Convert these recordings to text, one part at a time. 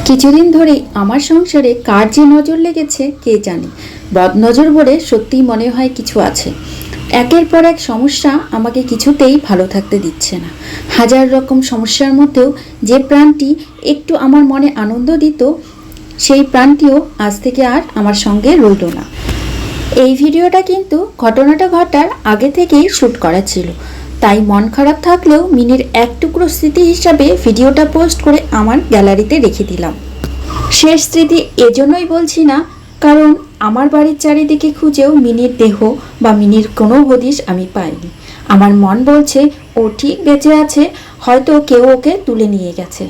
কিছুদিন ধরেই আমার সংসারে কার যে নজর লেগেছে কে জানে। বদনজর বলে সত্যিই মনে হয় কিছু আছে। একের পর এক সমস্যা আমাকে কিছুতেই ভালো থাকতে দিচ্ছে না। হাজার রকম সমস্যার মধ্যেও যে প্রাণটি একটু আমার মনে আনন্দ দিত, সেই প্রাণটিও আজ থেকে আর আমার সঙ্গে রইল না। এই ভিডিওটা কিন্তু ঘটনাটা ঘটার আগে থেকেই শ্যুট করা ছিল, তাই মন খারাপ থাকলেও মিনির এক টুকরো স্মৃতি হিসাবে ভিডিওটা পোস্ট করে আমার গ্যালারিতে রেখে দিলাম। শেষ স্মৃতি এজন্যই বলছি না, কারণ আমার বাড়ির চারিদিকে খুঁজেও মিনির দেহ বা মিনির কোনো হদিশ আমি পাইনি। আমার মন বলছে ও ঠিক বেঁচে আছে, হয়তো কেউ ওকে তুলে নিয়ে গেছে।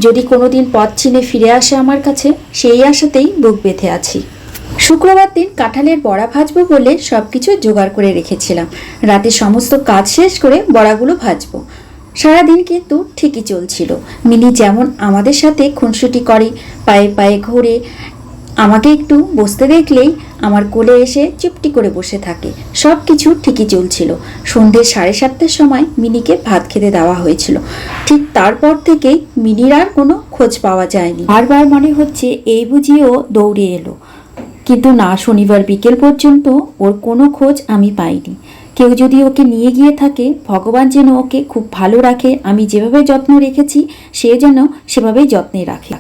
যদি কোনোদিন পথ চিনে ফিরে আসে আমার কাছে, সেই আশাতেই বুক বেঁধে আছি। শুক্রবার দিন কাঁঠালের বড়া ভাজবো বলে সব কিছু জোগাড় করে রেখেছিলাম। রাতে সমস্ত কাজ শেষ করে বড়াগুলো ভাজবো। সারাদিন কিন্তু ঠিকই চলছিল। মিনি যেমন আমাদের সাথে খুনসুটি করে, পায়ে পায়ে ঘোরে, আমাকে একটু বসতে দেখলেই আমার কোলে এসে চুপটি করে বসে থাকে। সব কিছু ঠিকই চলছিল। সন্ধ্যে 7:30টার সময় মিনিকে ভাত খেতে দেওয়া হয়েছিল। ঠিক তারপর থেকেই মিনির আর কোনো খোঁজ পাওয়া যায়নি। বারবার মনে হচ্ছে এই বুঝিও দৌড়ে এলো, কিন্তু না, শনিবার বিকেল পর্যন্ত ওর কোনো খোঁজ আমি পাইনি। কেউ যদি ওকে নিয়ে গিয়ে থাকে, ভগবান যেন ওকে খুব ভালো রাখে। আমি যেভাবে যত্ন রেখেছি সে যেন সেভাবেই যত্নে রাখে।